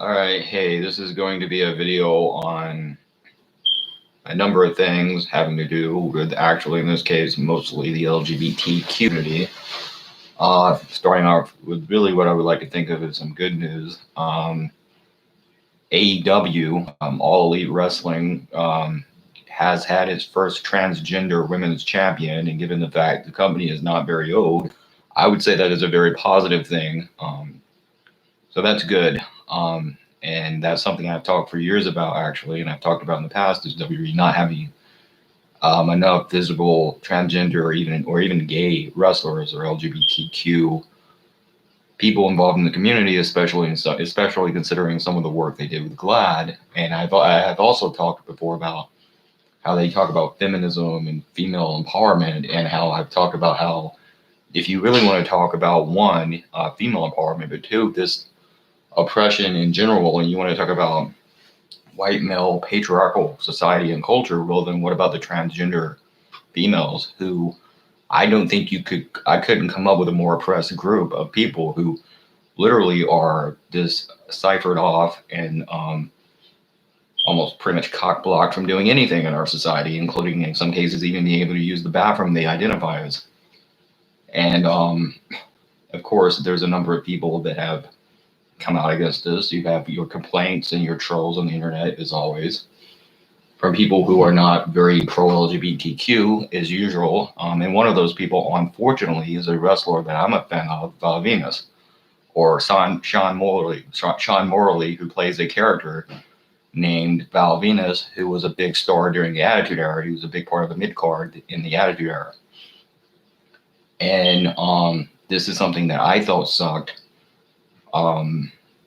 Alright, hey, this is going to be a video on a number of things having to do with, actually, in this case, mostly the LGBTQ community. Starting off with really what I would like to think of as some good news. AEW, All Elite Wrestling, has had its first transgender women's champion, and given the fact the company is not very old, I would say that is a very positive thing. So that's good. And that's something I've talked for years about, actually, and I've talked about in the past, is WWE not having enough visible transgender or even gay wrestlers or LGBTQ people involved in the community, especially considering some of the work they did with GLAAD. And I have also talked before about how they talk about feminism and female empowerment, and how I've talked about how if you really want to talk about one, female empowerment, but two, this oppression in general, and you want to talk about white male patriarchal society and culture, well, then what about the transgender females who I couldn't come up with a more oppressed group of people who literally are deciphered off and almost pretty much cock blocked from doing anything in our society, including in some cases even being able to use the bathroom they identify as. And of course, there's a number of people that have come out against this. You have your complaints and your trolls on the internet, as always, from people who are not very pro LGBTQ, as usual. And one of those people, unfortunately, is a wrestler that I'm a fan of, Venus, or Sean Morley, who plays a character named Val Venus, who was a big star during the Attitude Era. He was a big part of the mid card in the Attitude Era. And this is something that I thought sucked.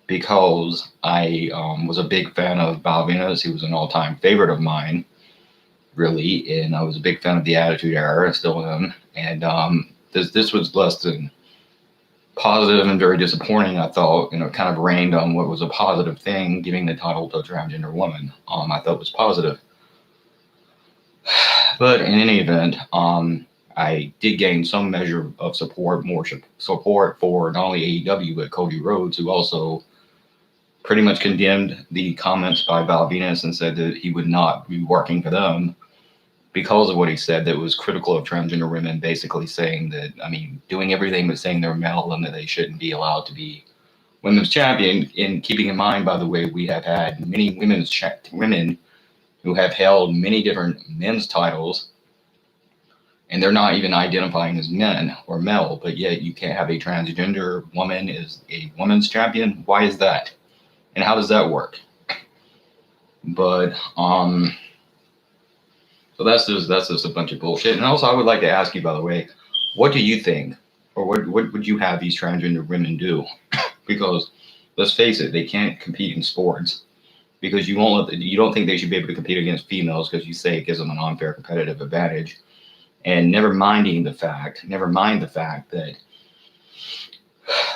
Because I was a big fan of Val Venus. He was an all-time favorite of mine, really, and I was a big fan of the Attitude Era, still am. And this was less than positive and very disappointing. I thought, kind of rained on what was a positive thing, giving the title to a transgender woman. I thought was positive. But in any event, I did gain some measure of support, more support for not only AEW, but Cody Rhodes, who also pretty much condemned the comments by Val Venus and said that he would not be working for them because of what he said that was critical of transgender women, basically saying that, doing everything but saying they're male and that they shouldn't be allowed to be women's champion, in keeping in mind, by the way, we have had many women who have held many different men's titles, and they're not even identifying as men or male, but yet you can't have a transgender woman as a women's champion. Why is that? And how does that work? But so that's just a bunch of bullshit. And also, I would like to ask you, by the way, what do you think, or what would you have these transgender women do? Because let's face it, they can't compete in sports because you don't think they should be able to compete against females because you say it gives them an unfair competitive advantage. And never mind the fact that,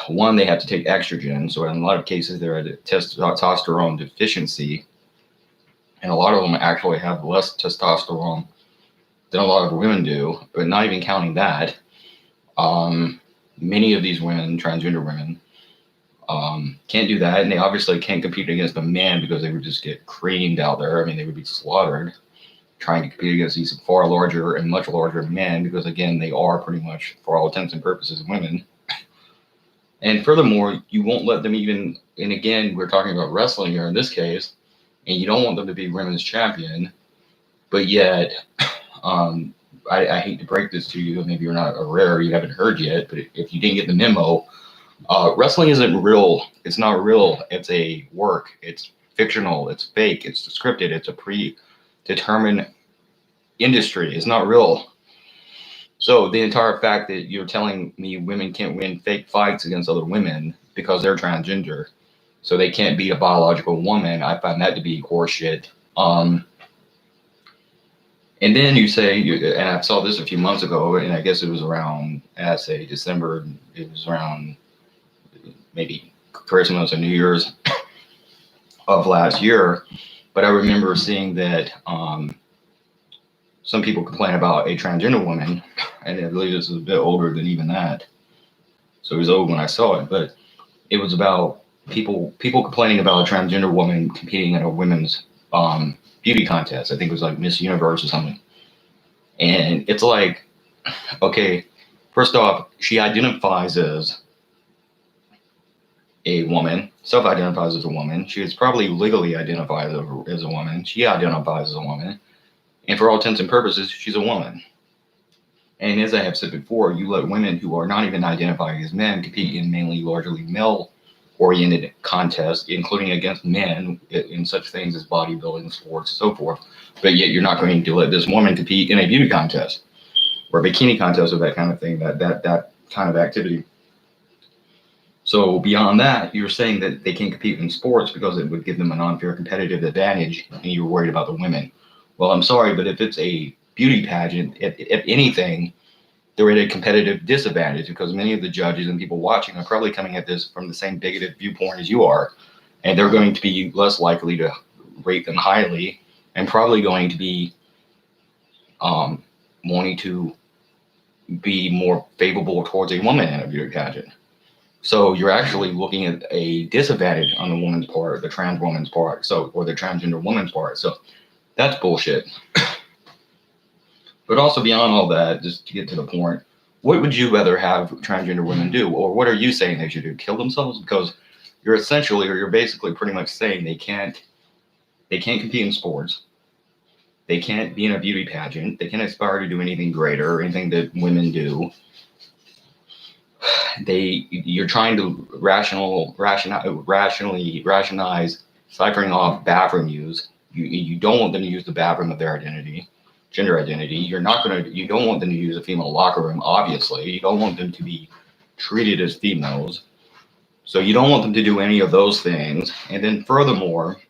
one, they have to take estrogen, so in a lot of cases they're at a testosterone deficiency, and a lot of them actually have less testosterone than a lot of women do. But not even counting that, many of these women, transgender women, can't do that, and they obviously can't compete against the men because they would just get creamed out there. They would be slaughtered trying to compete against these far larger and much larger men, because again, they are pretty much, for all intents and purposes, women. And furthermore, you won't let them even, and again, we're talking about wrestling here in this case, and you don't want them to be women's champion, but yet, I hate to break this to you, maybe you're not aware, you haven't heard yet, but if you didn't get the memo, wrestling isn't real. It's not real. It's a work. It's fictional. It's fake. It's scripted. It's a predetermined industry. It's not real. So the entire fact that you're telling me women can't win fake fights against other women because they're transgender, so they can't beat a biological woman, I find that to be horseshit. And then you say, and I saw this a few months ago, and I guess it was around, I'd say December, it was around maybe Christmas or New Year's of last year, but I remember seeing that some people complain about a transgender woman, and I believe this is a bit older than even that, so it was old when I saw it, but it was about people complaining about a transgender woman competing in a women's beauty contest. I think it was like Miss Universe or something. And it's like, okay, first off, she identifies as a woman, self-identifies as a woman. She is probably legally identified as a woman. She identifies as a woman. And for all intents and purposes, she's a woman. And as I have said before, you let women who are not even identifying as men compete in mainly largely male-oriented contests, including against men in such things as bodybuilding, sports, so forth. But yet you're not going to let this woman compete in a beauty contest or a bikini contest or that kind of thing, that kind of activity. So beyond that, you're saying that they can't compete in sports because it would give them an unfair competitive advantage, and you're worried about the women. Well, I'm sorry, but if it's a beauty pageant, if anything, they're at a competitive disadvantage because many of the judges and people watching are probably coming at this from the same bigoted viewpoint as you are, and they're going to be less likely to rate them highly and probably going to be wanting to be more favorable towards a woman in a beauty pageant. So you're actually looking at a disadvantage on the woman's part, the trans woman's part, or the transgender woman's part. So that's bullshit. But also beyond all that, just to get to the point, what would you rather have transgender women do? Or what are you saying they should do? Kill themselves? Because you're basically pretty much saying they can't compete in sports. They can't be in a beauty pageant. They can't aspire to do anything greater or anything that women do. You're trying to rationally rationalize ciphering off bathroom use. You don't want them to use the bathroom of their gender identity. You don't want them to use a female locker room, obviously. You don't want them to be treated as females. So you don't want them to do any of those things. And then furthermore,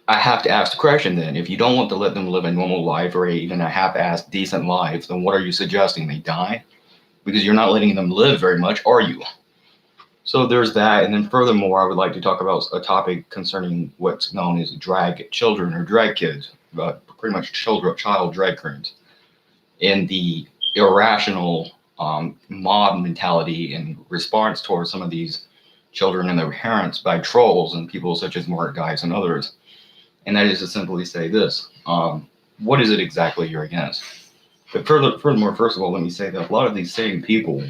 I have to ask the question then, if you don't want to let them live a normal life or even a half-assed decent life, then what are you suggesting? They die? Because you're not letting them live very much, are you? So there's that. And then furthermore, I would like to talk about a topic concerning what's known as drag children or drag kids, pretty much child drag queens, and the irrational mob mentality in response towards some of these children and their parents by trolls and people such as Mark Dice and others. And that is to simply say this, what is it exactly you're against? But furthermore, first of all, let me say that a lot of these same people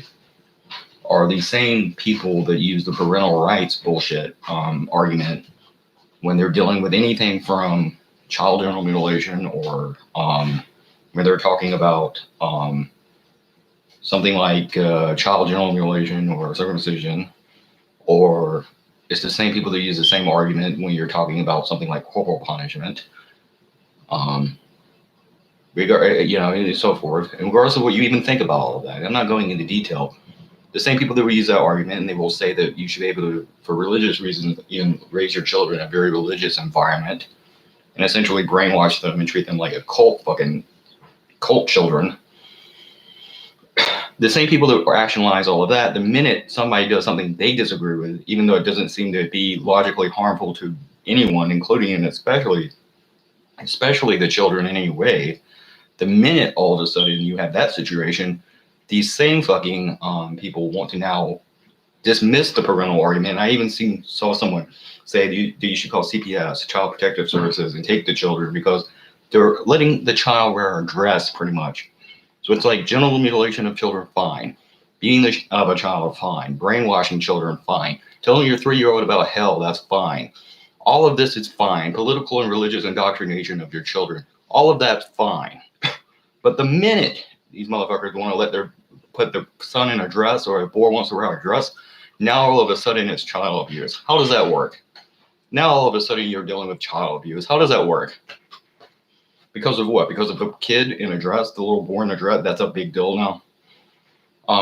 are the same people that use the parental rights bullshit argument when they're dealing with anything from child genital mutilation or when they're talking about something like child genital mutilation or circumcision, or it's the same people that use the same argument when you're talking about something like corporal punishment, and so forth. And regardless of what you even think about all of that, I'm not going into detail. The same people that will use that argument, and they will say that you should be able to, for religious reasons, even raise your children in a very religious environment, and essentially brainwash them and treat them like a cult children. The same people that rationalize all of that, the minute somebody does something they disagree with, even though it doesn't seem to be logically harmful to anyone, including and especially the children in any way, the minute all of a sudden you have that situation, these same fucking people want to now dismiss the parental argument. I even saw someone say you should call CPS, Child Protective Services, and take the children because they're letting the child wear a dress pretty much. So it's like genital mutilation of children, fine. Beating of a child, fine. Brainwashing children, fine. Telling your 3-year-old about hell, that's fine. All of this is fine. Political and religious indoctrination of your children, all of that's fine. But the minute these motherfuckers want to put their son in a dress, or a boy wants to wear a dress, now all of a sudden it's child abuse. How does that work? Now all of a sudden you're dealing with child abuse. How does that work? Because of what? Because of a kid in a dress, the little boy in a dress, that's a big deal now.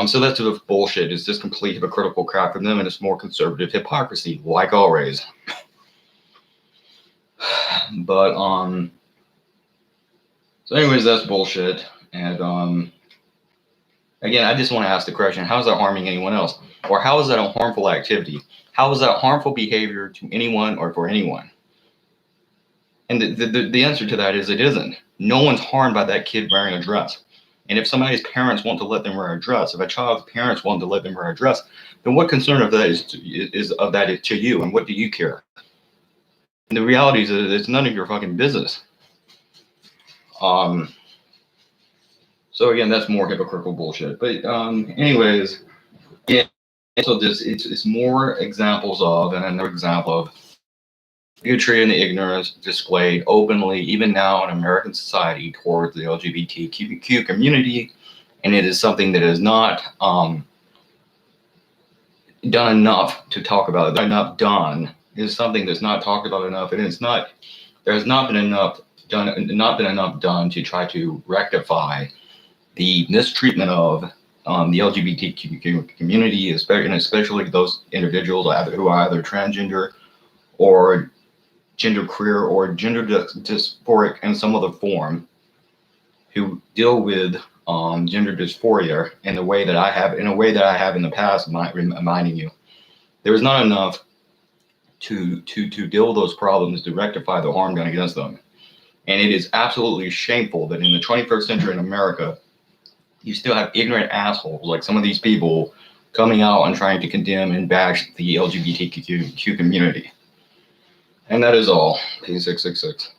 So that's sort of bullshit. It's just complete hypocritical crap from them, and it's more conservative hypocrisy, like always. But so anyways, that's bullshit. And again, I just want to ask the question: how is that harming anyone else, or how is that a harmful activity? How is that harmful behavior to anyone or for anyone? And the answer to that is it isn't. No one's harmed by that kid wearing a dress. And if somebody's parents want to let them wear a dress, if a child's parents want to let them wear a dress, then what concern of that is of that to you, and what do you care? And the reality is that it's none of your fucking business. So again, that's more hypocritical bullshit. But anyways, yeah. So it's more examples of, and another example of bigotry and ignorance displayed openly, even now in American society, towards the LGBTQ community, and it is something that is not done enough to talk about. Enough done is something that's not talked about enough, and it's not. There has not been enough done to try to rectify the mistreatment of the LGBTQ community, especially those individuals who are either transgender or genderqueer or gender dysphoric in some other form, who deal with gender dysphoria in a way that I have in the past, reminding you there is not enough to deal with those problems to rectify the harm done against them. And it is absolutely shameful that in the 21st century in America, you still have ignorant assholes like some of these people coming out and trying to condemn and bash the LGBTQ community. And that is all. P666.